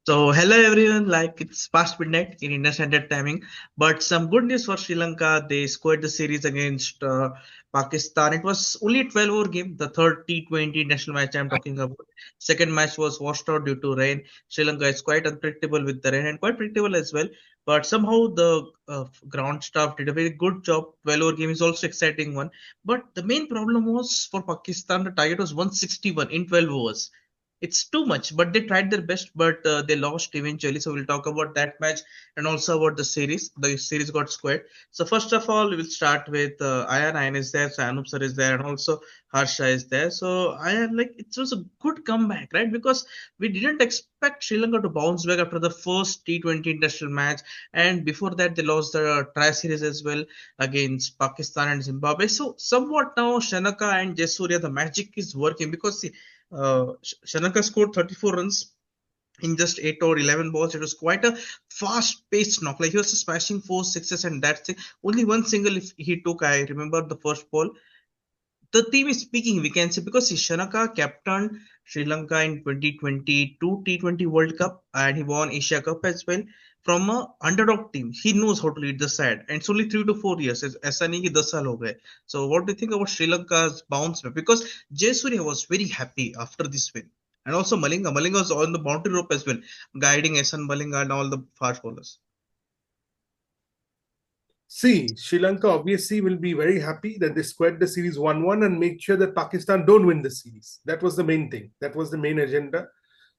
So hello everyone, like it's past midnight in Indian Standard Timing, but some good news for Sri Lanka. They scored the series against Pakistan. It was only a 12-over game. The third T20 national match I'm talking about. Second match was washed out due to rain. Sri Lanka is quite unpredictable with the rain and quite predictable as well. But somehow the ground staff did a very good job. 12-over game is also exciting one. But the main problem was for Pakistan. The target was 161 in 12 overs. It's too much, but they tried their best, but they lost eventually. So we'll talk about that match and also about the series. The series got squared. So first of all, we will start with Ayan. Ayan is there, so Anup sir is there, and also Harsha is there. So Ayan, like it was a good comeback, right? Because we didn't expect Sri Lanka to bounce back after the first T20 international match, and before that they lost the tri series as well against Pakistan and Zimbabwe. So somewhat now Shanaka and Jayasuriya, the magic is working because see, Shanaka scored 34 runs in just 8 or 11 balls. It was quite a fast paced knock. Like he was smashing four sixes and that's it. Only one single if he took. I remember the first ball. The team is speaking, we can say, because Shanaka captained Sri Lanka in 2022 T20 World Cup and he won Asia Cup as well from a underdog team. He knows how to lead the side, and it's only 3 to 4 years. ऐसा नहीं कि 10 साल हो गए. So what do you think about Sri Lanka's bounce back? Because Jayasuriya was very happy after this win. And also Malinga. Malinga was on the boundary rope as well, guiding Esan Malinga and all the fast bowlers. See, Sri Lanka obviously will be very happy that they squared the series 1-1 and make sure that Pakistan don't win the series. That was the main thing. That was the main agenda.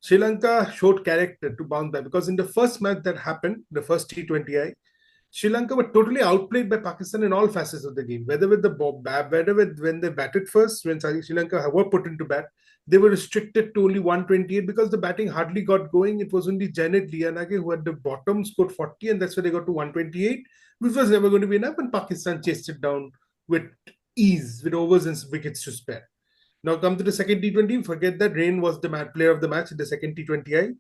Sri Lanka showed character to bounce back because in the first match that happened, the first T20I, Sri Lanka were totally outplayed by Pakistan in all facets of the game. Whether with the whether with when they batted first, when Sri Lanka were put into bat, they were restricted to only 128 because the batting hardly got going. It was only Janet Lianage who at the bottom scored 40, and that's why they got to 128, which was never going to be enough. And Pakistan chased it down with ease, with overs and wickets to spare. Now come to the second T20. Forget that Rain was the player of the match in the second T20I.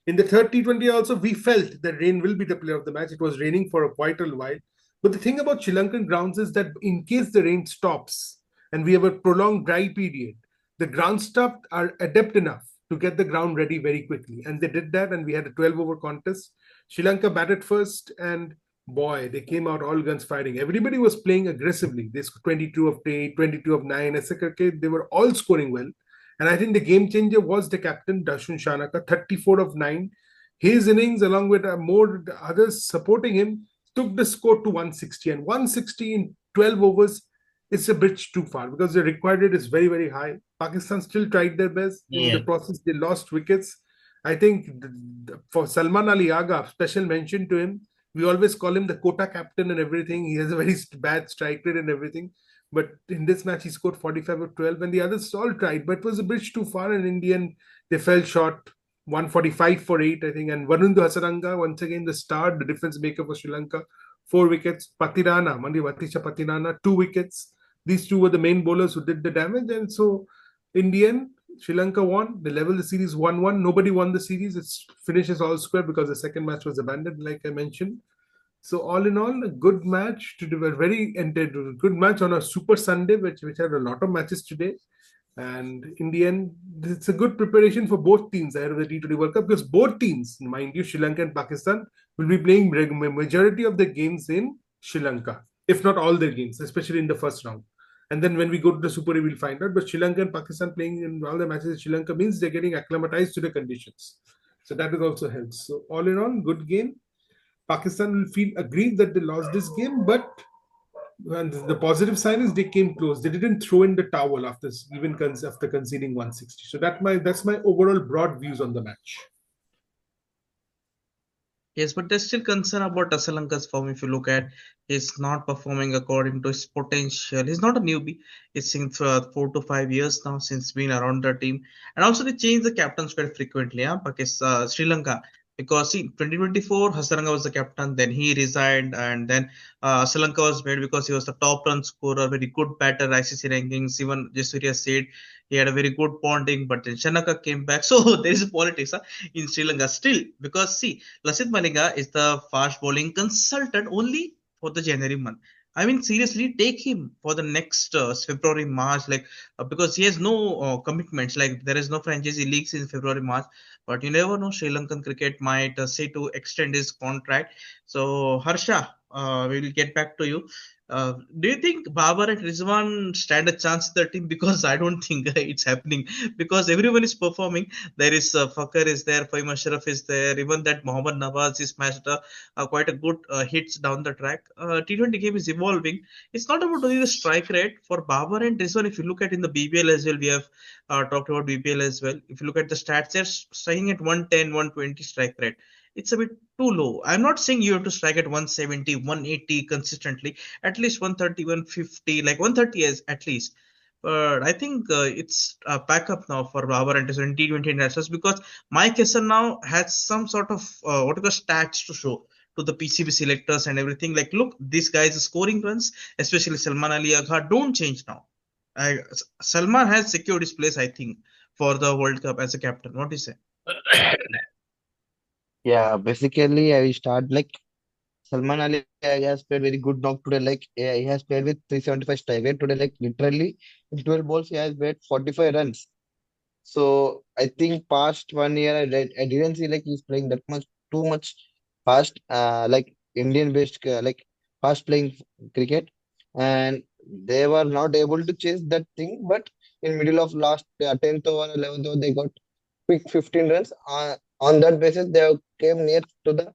In the third T20 also, we felt that Rain will be the player of the match. It was raining for quite a while. But the thing about Sri Lankan grounds is that in case the rain stops and we have a prolonged dry period, the ground staff are adept enough to get the ground ready very quickly. And they did that, and we had a 12-over contest. Sri Lanka batted first, and boy, they came out all guns firing. Everybody was playing aggressively. They scored 22 of 8, 22 of 9, etc. They were all scoring well. And I think the game changer was the captain, Dashun Shanaka, 34 of 9. His innings, along with more others supporting him, took the score to 160. And 160 in 12 overs, it's a bridge too far because the required rate is very, very high. Pakistan still tried their best. In the Yeah. process, they lost wickets. I think for Salman Ali Agha, special mention to him. We always call him the quota captain and everything. He has a very bad strike rate and everything. But in this match, he scored 45 or 12, and the others all tried. But it was a bridge too far, and in the end, they fell short. 145 for 8, I think. And Varundu Hasaranga, once again, the star, the difference maker for Sri Lanka, 4 wickets. Patirana, Mandi Vatisha Patirana, 2 wickets. These two were the main bowlers who did the damage. And so, in the end, Sri Lanka won. They leveled the series 1-1. Nobody won the series. It finishes all square because the second match was abandoned, like I mentioned. So all in all, a good match to do a very good match on a Super Sunday, which had a lot of matches today. And in the end, it's a good preparation for both teams ahead of the T20 World Cup because both teams, mind you, Sri Lanka and Pakistan, will be playing majority of the games in Sri Lanka, if not all their games, especially in the first round. And then when we go to the Super A, we'll find out. But Sri Lanka and Pakistan playing in all the matches in Sri Lanka means they're getting acclimatized to the conditions. So that will also helps. So all in all, good game. Pakistan will feel aggrieved that they lost this game, but and the positive sign is they came close. They didn't throw in the towel after even after conceding 160. So that's my overall broad views on the match. Yes, but there's still concern about Asalanka's form. If you look at, he's not performing according to his potential. He's not a newbie. It's since 4 to 5 years now since being around the team. And also they change the captains quite frequently, yeah, because Sri Lanka. Because see, 2024, Hasaranga was the captain, then he resigned, and then Asalanka was made because he was the top run scorer, very good batter, ICC rankings. Even Jasuria said he had a very good bonding, but then Shanaka came back. So there is politics in Sri Lanka still. Because see, Lasith Malinga is the fast bowling consultant only for the January month. I mean, seriously, take him for the next February, March, like because he has no commitments. Like there is no franchisee leagues in February, March. But you never know. Sri Lankan cricket might say to extend his contract. So Harsha, we will get back to you. Do you think Babar and Rizwan stand a chance in the team? Because I don't think it's happening. Because everyone is performing. There is Fakar is there, Faim Ashraf is there. Even that Mohammad Nawaz is matched quite a good hits down the track. T20 game is evolving. It's not about only the strike rate for Babar and Rizwan. If you look at in the BBL as well, we have talked about BBL as well. If you look at the stats, they're striking at 110, 120 strike rate. It's a bit too low. I'm not saying you have to strike at 170, 180 consistently. At least 130, 150, like 130 is at least. But I think it's a backup now for Babar and Rizwan in T20 internationals because Mike Hesson now has some sort of what are the stats to show to the PCB selectors and everything. Like, look, this guy is scoring runs, especially Salman Ali Agha. Don't change now. Salman has secured his place, I think, for the World Cup as a captain. What do you say? Yeah, basically, I will start like Salman Ali has played very good knock today. Like he has played with 375 strike rate today. Like literally, in 12 balls, he has made 45 runs. So I think past 1 year, I didn't see like he's playing that much, too much fast, like Indian-based, like fast playing cricket, and they were not able to chase that thing. But in middle of last 10th over, 11th over, they got quick 15 runs. On that basis, they came near to the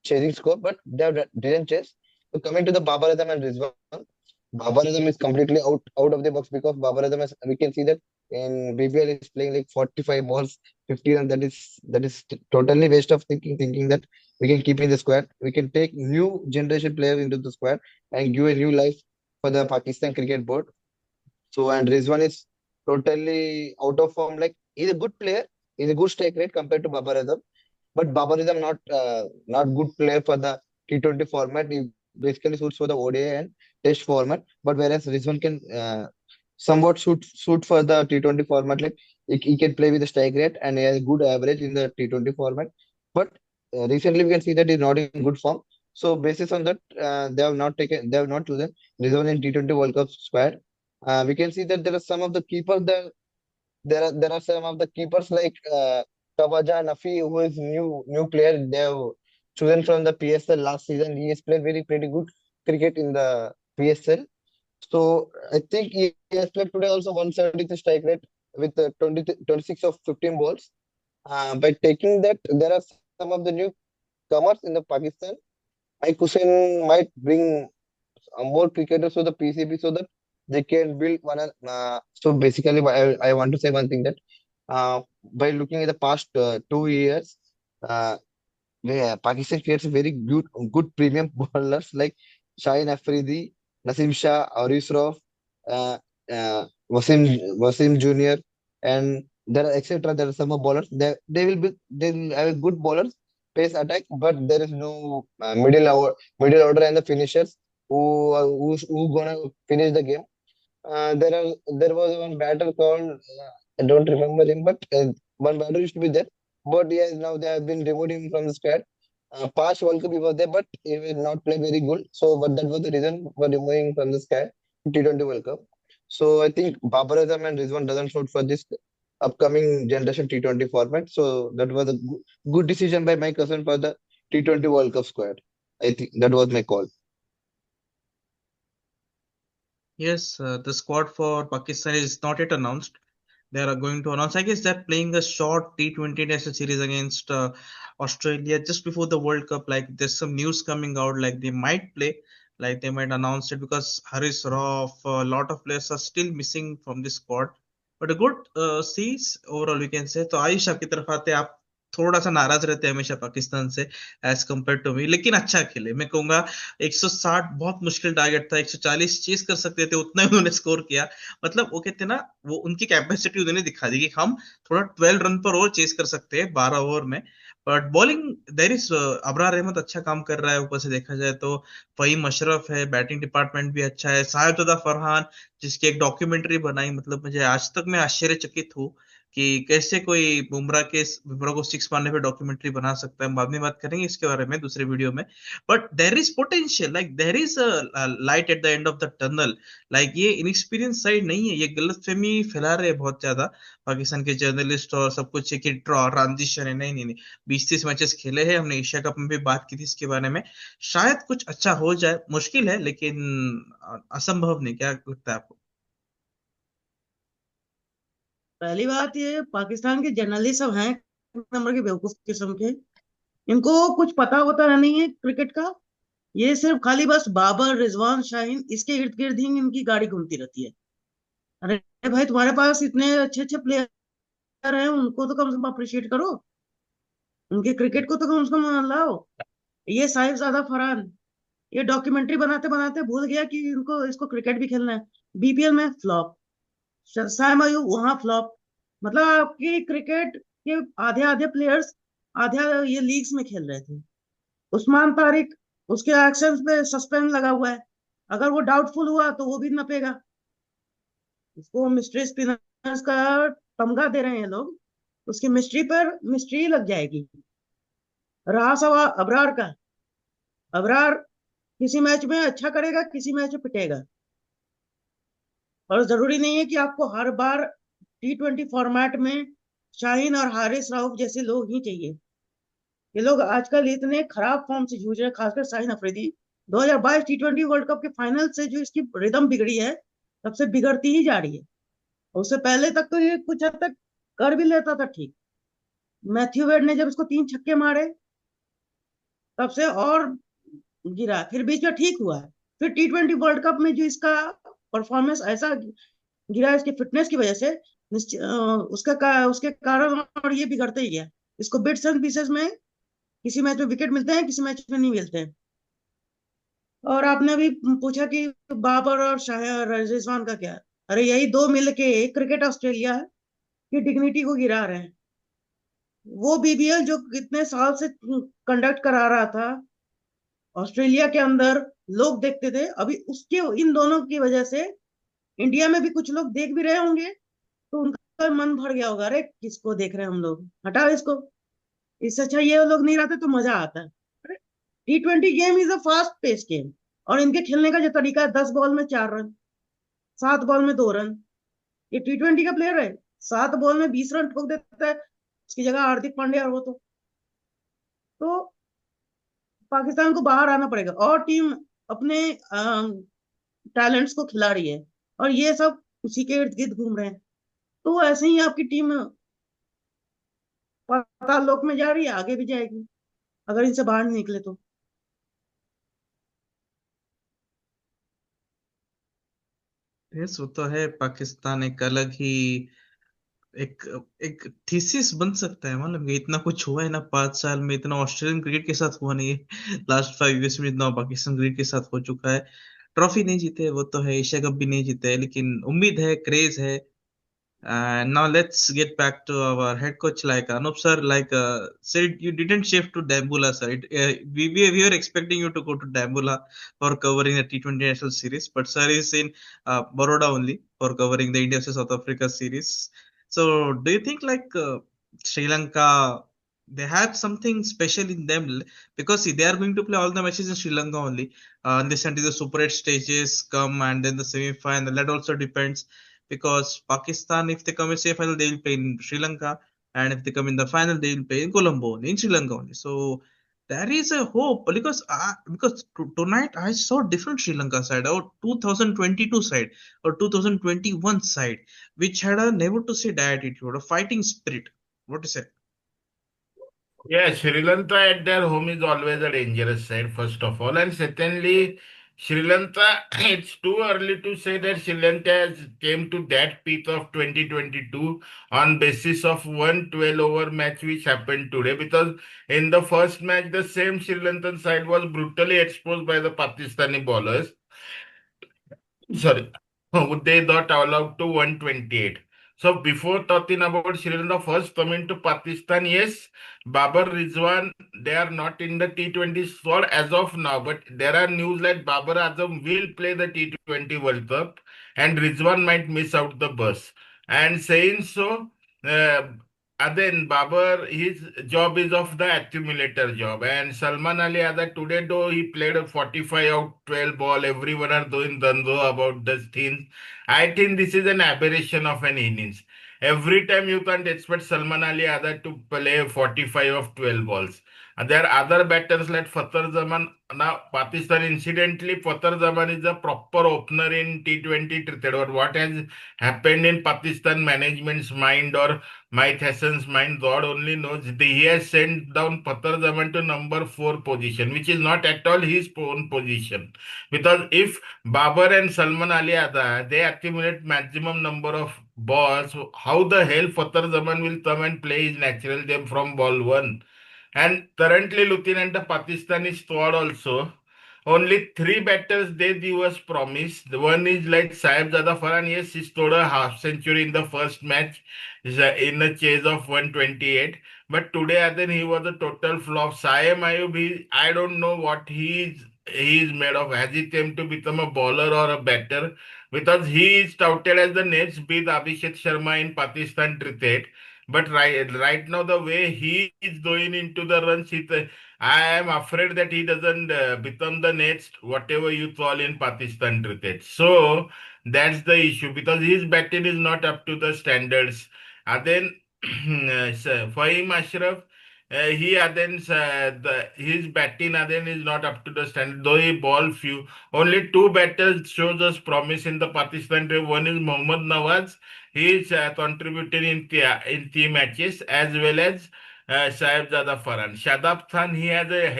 chasing score, but didn't chase. So coming to the Babarism and Rizwan, Babarism is completely out of the box because Babarism is, we can see that in BBL is playing like 45 balls, 50 runs. That is totally waste of thinking that we can keep in the squad. We can take new generation players into the squad and give a new life for the Pakistan cricket board. So and Rizwan is totally out of form. Like he's a good player, he's a good strike rate compared to Babarism. But Babar is not good player for the T20 format. He basically suits for the ODI and Test format. But whereas Rizwan can somewhat suit for the T20 format. Like he can play with the strike rate and he has a good average in the T20 format. But recently we can see that he's not in good form. So basis on that, they have not chosen Rizwan in T20 World Cup squad. We can see that there are some of the keepers there are some of the keepers like Tawaja Nafi, who is new player. They have chosen from the PSL last season. He has played pretty good cricket in the PSL. So I think he has played today also 173 strike rate with 26 of 15 balls. By taking that, there are some of the new comers in the Pakistan. Mike Hussain might bring more cricketers to the PCB so that they can build one. So basically, I want to say one thing that by looking at the past 2 years, uh, Pakistan creates very good premium bowlers like Shaheen Afridi, Nasim Shah, Arif Rauf, uh, Wasim Junior, and there are etc. There are some more bowlers. They will have a good bowlers pace attack, but there is no middle order and the finishers who gonna finish the game. There was one batter called I don't remember him, but one batter used to be there. But yes, now they have been removed him from the squad. Past World Cup he was there, but he will not play very good. So, but that was the reason for removing from the squad in T20 World Cup. So I think Babar Azam and Rizwan doesn't suit for this upcoming generation T20 format. So that was a good decision by my cousin for the T20 World Cup squad. I think that was my call. Yes, the squad for Pakistan is not yet announced. They are going to announce. I guess they're playing a short T20 National Series against Australia just before the World Cup. Like there's some news coming out, like they might play, like they might announce it because Haris Rauf, a lot of players are still missing from this squad. But a good series overall we can say. तो आयुष आपकी तरफ आते हैं आप थोड़ा सा नाराज रहते हैं हमेशा पाकिस्तान से एज कम्पेयर टू मी लेकिन अच्छा खेले मैं कहूंगा 160 बहुत मुश्किल टारगेट था 140 चेस कर सकते थे उतना ही उन्होंने स्कोर किया मतलब वो कहते हैं ना वो उनकी कैपेसिटी उन्होंने दिखा दी कि हम थोड़ा 12 रन पर और चेस कर सकते हैं 12 ओवर में but bowling there is Abrar Ahmed अच्छा काम कर रहा है ऊपर से देखा जाए तो फहीम अशरफ है बैटिंग डिपार्टमेंट भी अच्छा है शाहिद फरहान जिसकी एक डॉक्यूमेंट्री बनाई मतलब मुझे आज तक मैं आश्चर्यचकित हूँ कि कैसे कोई बुमराह को सिक्स मारने पे डॉक्यूमेंट्री बना सकता है। हम बाद में बात करेंगे इसके बारे में दूसरे वीडियो में। But there is potential, like there is light at the end of the tunnel. Like ये इनएक्सपीरियंस साइड नहीं है, ये गलतफहमी फैला रहे हैं बहुत ज्यादा पाकिस्तान के जर्नलिस्ट और सब कुछ, कि ट्रांजिशन है। नहीं नहीं नहीं, 20-30 मैचेस खेले हैं हमने, एशिया कप में भी बात की थी इसके बारे में। शायद कुछ अच्छा हो जाए, मुश्किल है लेकिन असंभव नहीं। क्या लगता है आपको? पहली बात, ये पाकिस्तान के जर्नलिस्ट सब हैं एक नंबर के बेवकूफ किस्म के। इनको कुछ पता होता नहीं है क्रिकेट का। ये सिर्फ खाली बस बाबर, रिजवान, शाहीन, इसके इर्द गिर्द ही इनकी गाड़ी घूमती रहती है। अरे भाई, तुम्हारे पास इतने अच्छे अच्छे प्लेयर हैं, उनको तो कम से कम अप्रिशिएट करो। उनके क्रिकेट को तो कम से कम लाओ। ये साहिबजादा फरहान, ये डॉक्यूमेंट्री बनाते बनाते भूल गया कि इनको इसको क्रिकेट भी खेलना है। बीपीएल में फ्लॉप, साइम अयूब वहां फ्लॉप। मतलब आपकी क्रिकेट के आधे आधे प्लेयर्स आधे ये लीग्स में खेल रहे थे। उस्मान तारिक, उसके एक्शंस पे सस्पेंड लगा हुआ है। अगर वो डाउटफुल हुआ तो वो भी नपेगा। उसको मिस्ट्री स्पिनर्स का तमगा दे रहे हैं लोग, उसकी मिस्ट्री पर मिस्ट्री लग जाएगी। रहा सवाल अबरार का, अबरार किसी मैच में अच्छा करेगा, किसी मैच में पिटेगा। और जरूरी नहीं है कि आपको हर बार T20 फॉर्मेट में शाहीन और हारिस राउफ जैसे लोग ही चाहिए। ये लोग आजकल इतने खराब फॉर्म से जूझ रहे हैं, खासकर Shaheen Afridi. 2022 T20 world cup के फाइनल से जो इसकी रिदम बिगड़ी है, तब से बिगड़ती ही जा रही है। उससे पहले तक तो ये कुछ हद तक कर भी लेता था ठीक। मैथ्यू वेड ने जब इसको 3 छक्के मारे, तब से और गिरा, फिर बीच में ठीक हुआ। फिर T20 वर्ल्ड कप में जो इसका परफॉर्मेंस ऐसा गिरा, इसकी फिटनेस की वजह से, उसके कारण और ये बिगड़ते ही गया। इसको बिट्स एंड पीसेस में किसी मैच में विकेट मिलते हैं, किसी मैच में नहीं मिलते हैं। और आपने भी पूछा कि बाबर और रिजवान का क्या। अरे यही दो मिलके एक क्रिकेट ऑस्ट्रेलिया है कि डिग्निटी को गिरा रहे हैं। वो बीबीएल जो कितने साल से कंडक्ट करा रहा था ऑस्ट्रेलिया के अंदर, लोग देखते थे, अभी उसके इन दोनों की वजह से इंडिया में भी कुछ लोग देख भी रहे होंगे, तो उनका मन भर गया होगा, अरे किसको देख रहे हैं हम लोग, हटाओ इसको। इससे अच्छा ये लोग नहीं रहते तो मजा आता है। T20 game is a fast pace game, और इनके खेलने का जो तरीका है, 10 बॉल में 4 रन, 7 बॉल में 2 रन। ये T20 का प्लेयर है, 7 बॉल में 20 रन ठोक देता है, उसकी जगह हार्दिक पांड्या और वो तो पाकिस्तान को बाहर आना पड़ेगा। और टीम अपने टैलेंट्स को खिला रही है, और ये सब उसी के इर्द गिर्द घूम रहे हैं। तो ऐसे ही आपकी टीम पाताल लोक में जा रही है, आगे भी जाएगी अगर इनसे बाहर नहीं निकले तो। यस, वो तो है। पाकिस्तान एक अलग ही एक एक थीसिस बन सकता है। मतलब कि इतना कुछ हुआ है ना 5 साल में, इतना ऑस्ट्रेलियन क्रिकेट के साथ हुआ नहीं है। लास्ट 5 इयर्स में जितना पाकिस्तान क्रिकेट के साथ हो चुका है। ट्रॉफी नहीं जीते वो तो है, एशिया कप भी नहीं जीते हैं, लेकिन उम्मीद है, क्रेज है। Now let's get back to our head coach, like Anup sir. Like said, you didn't shift to Dambula, sir. We were expecting you to go to Dambula for covering the T20 National Series, but sir is in Baroda only for covering the India vs South Africa series. So, do you think like Sri Lanka, they have something special in them? Because see, they are going to play all the matches in Sri Lanka only, unless until the Super 8 stages come and then the semi-final. That also depends, because Pakistan, if they come in semi-final, they will play in Sri Lanka, and if they come in the final, they will play in Colombo only, in Sri Lanka only. So there is a hope, because tonight I saw different Sri Lanka side, or 2022 side, or 2021 side, which had a never to say die attitude, a fighting spirit. What is it? Yeah, Sri Lanka at their home is always a dangerous side, first of all. And secondly, Sri Lanka, it's too early to say that Sri Lanka has came to that peak of 2022 on basis of one 12-over match which happened today. Because in the first match, the same Sri Lankan side was brutally exposed by the Pakistani bowlers. Sorry, they got allowed to 128. So before talking about Sri Lanka, first coming to Pakistan, yes, Babar Rizwan, they are not in the T20 squad as of now, but there are news that Babar Azam will play the T20 World Cup and Rizwan might miss out the bus. And saying so, uh, and then Babar, his job is of the accumulator job. And Salman Ali Azhar today, though he played a 45 out 12 ball, everyone are doing dando about these things. I think this is an aberration of an innings. Every time you can't expect Salman Ali Azhar to play 45 of 12 balls. And there are other batters like Fakhar Zaman. Now, Pakistan, incidentally, Fakhar Zaman is a proper opener in T20 cricket. Or what has happened in Pakistan management's mind or Mike Hasson's mind, God only knows. He has sent down Fakhar Zaman to number 4 position, which is not at all his own position. Because if Babar and Salman Ali Ada, they accumulate maximum number of balls, how the hell Fakhar Zaman will come and play his natural game from ball 1? And currently looking at the Pakistani squad also, only three batters they was promised. The one is like Saib Zada Farhan. Yes, he scored a half century in the first match in a chase of 128. But today, I think he was a total flop. Saim Ayub, I don't know what he is made of. Has he came to become a bowler or a batter? Because he is touted as the next big Abhishek Sharma in Pakistan cricket. But right now, the way he is going into the runs, I am afraid that he doesn't become the next whatever you call in Pakistan cricket. So that's the issue because his batting is not up to the standards. And then Fahim Ashraf, he then his batting then is not up to the standard. Though he ball few, only two batters shows us promise in the Pakistan team. One is Mohammad Nawaz. He is contributing in three matches as well as Saib Zada Farhan. Shadab Khan, he had a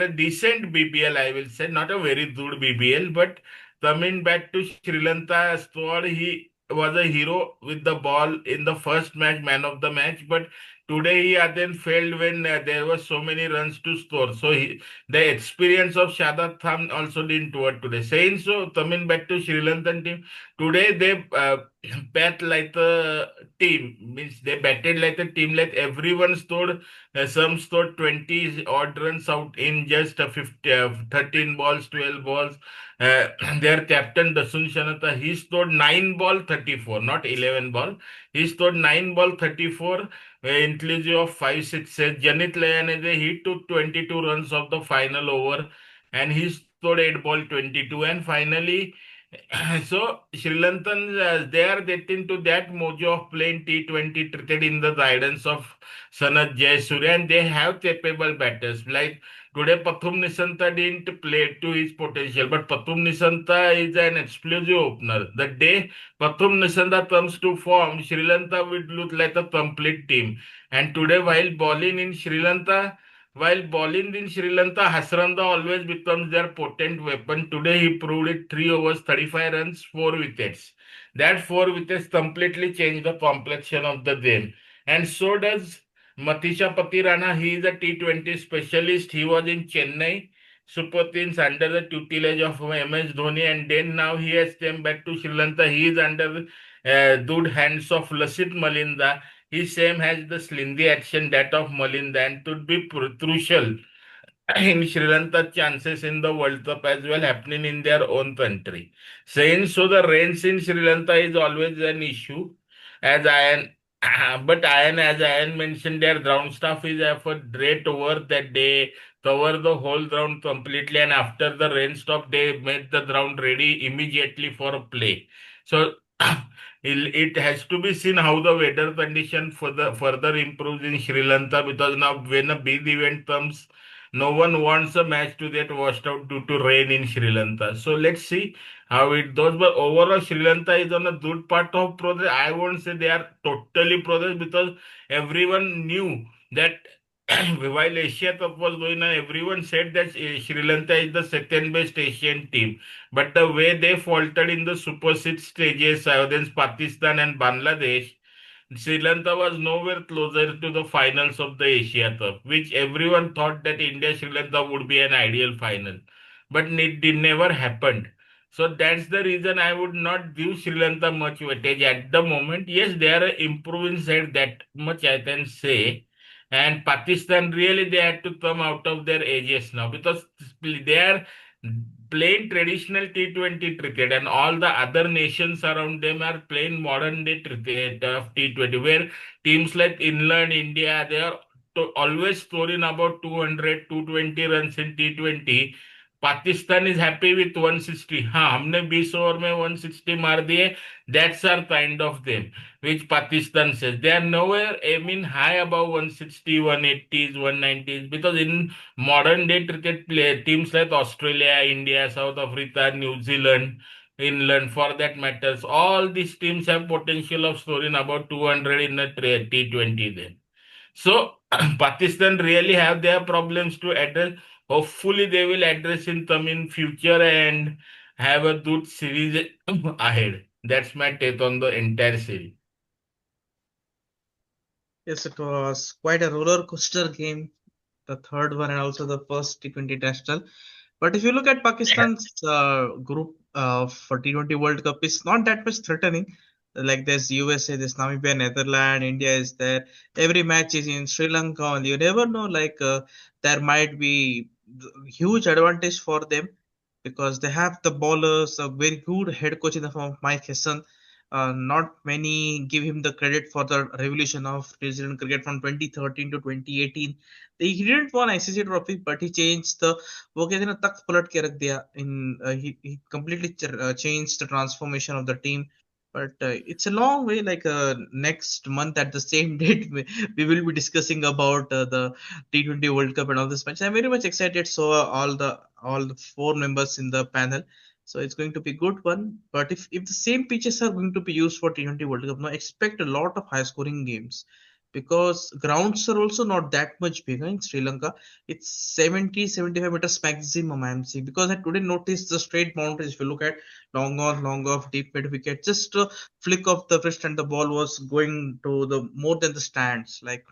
decent BBL, I will say, not a very good BBL, but coming back to Sri Lanka squad, he was a hero with the ball in the first match, man of the match, but today he again failed when there were so many runs to score. So the experience of Shadab Khan also didn't work today. Saying so, coming back to Sri Lankan team, today they bat like a team, means they batted like a team, like everyone scored, some scored 20 odd runs out in just 13 balls, 12 balls. Uh, their captain Dasun Shanata, he scored 9 ball 34, not 11 ball. He scored 9 ball 34, inclusive of 5 sixes. Janit Layanese, he took 22 runs of the final over and he scored 8 ball 22. And finally, so Sri Lankans, they are getting to that mojo of playing T20 cricket in the guidance of Sanath Jayasuriya, and they have capable batters. Like today, Pathum Nisanta didn't play to his potential, but Pathum Nisanta is an explosive opener. The day Pathum Nisanta comes to form, Sri Lanka will look like a complete team. And today, while bowling in Sri Lanka, Hasranda always becomes their potent weapon. Today he proved it 3 overs, 35 runs, 4 wickets. That 4 wickets completely changed the complexion of the game. And so does Matisha Patirana. He is a T20 specialist. He was in Chennai Super Kings under the tutelage of MS Dhoni, and then now he has come back to Sri Lanka. He is under good hands of Lasit Malinda. He same has the slinging action that of Malinda and could be crucial in Sri Lanka chances in the World Cup as well happening in their own country. Saying so, the rains in Sri Lanka is always an issue. As Ayan, but Ayan, as Ayan mentioned, their ground staff is of great work that they cover the whole ground completely, and after the rain stop, they made the ground ready immediately for a play. So it has to be seen how the weather condition further improves in Sri Lanka because now when a big event comes, no one wants a match to get washed out due to rain in Sri Lanka. So let's see how it goes. But overall, Sri Lanka is on a good part of progress. I won't say they are totally progress because everyone knew that while Asia Cup was going on, everyone said that Sri Lanka is the second best Asian team. But the way they faltered in the Super 6 stages against Pakistan and Bangladesh, Sri Lanka was nowhere closer to the finals of the Asia Cup, which everyone thought that India Sri Lanka would be an ideal final. But it did never happened. So that's the reason I would not give Sri Lanka much weightage at the moment. Yes, they are improving side, that much I can say. And Pakistan really they had to come out of their edges now because they are playing traditional T20 cricket, and all the other nations around them are playing modern day cricket of T20, where teams like England, India, they are always scoring about 200, 220 runs in T20. Pakistan is happy with 160. हाँ हमने 20 over में 160 मार दिए. That's our kind of them, which Pakistan says. They are nowhere aiming high above 160, 180s, 190s, because in modern day cricket play, teams like Australia, India, South Africa, New Zealand, England, for that matters, all these teams have potential of scoring about 200 in a T20 then. So Pakistan really have their problems to address. Hopefully they will address in coming future and have a good series ahead. That's my take on the entire series. Yes, it was quite a roller coaster game, the third one and also the first T20 international. But if you look at Pakistan's group for T20 World Cup, it's not that much threatening. Like there's USA, there's Namibia, Netherlands, India is there. Every match is in Sri Lanka, and you never know. Like there might be huge advantage for them because they have the bowlers, a very good head coach in the form of Mike Hesson. Not many give him the credit for the revolution of New Zealand cricket from 2013 to 2018. He didn't win ICC trophy, but he changed the वो कहते हैं ना तख्त पलट के रख दिया in he completely changed the transformation of the team. But it's a long way. Like next month at the same date, we will be discussing about the T20 World Cup and all this match. I'm very much excited. So all the four members in the panel. So it's going to be good one. But if the same pitches are going to be used for T20 World Cup, now expect a lot of high scoring games because grounds are also not that much bigger in Sri Lanka. It's 70, 75 meters maximum I'm seeing because I today noticed the straight boundaries. If you look at long off, deep mid wicket, just a flick of the wrist and the ball was going to the more than the stands. Like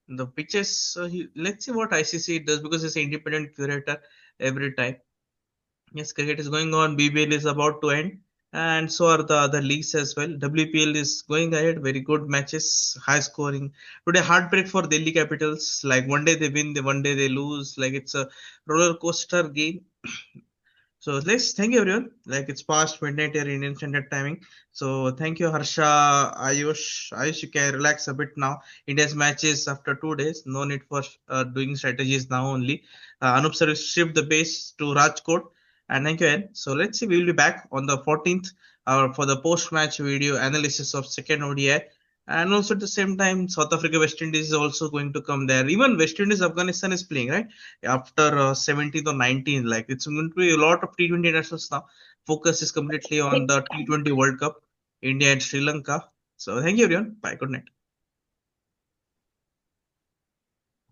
the pitches, let's see what ICC does because it's an independent curator every time. Yes, cricket is going on. BBL is about to end, and so are the other leagues as well. WPL is going ahead. Very good matches, high scoring. Today, heartbreak for Delhi Capitals. Like one day they win, the one day they lose. Like it's a roller coaster game. So let's thank you everyone. Like it's past midnight here Indian Standard Timing. So thank you Harsha, Ayush. Ayush, you can relax a bit now. India's matches after 2 days. No need for doing strategies now only. Anup sir will shift the base to Rajkot. And thank you, Ed. So let's see. We will be back on the 14th for the post-match video analysis of second ODI. And also at the same time, South Africa, West Indies is also going to come there. Even West Indies, Afghanistan is playing, right? After 17th or 19th. Like it's going to be a lot of T20 internationals now. Focus is completely on the T20 World Cup, India and Sri Lanka. So thank you, everyone. Bye. Good night.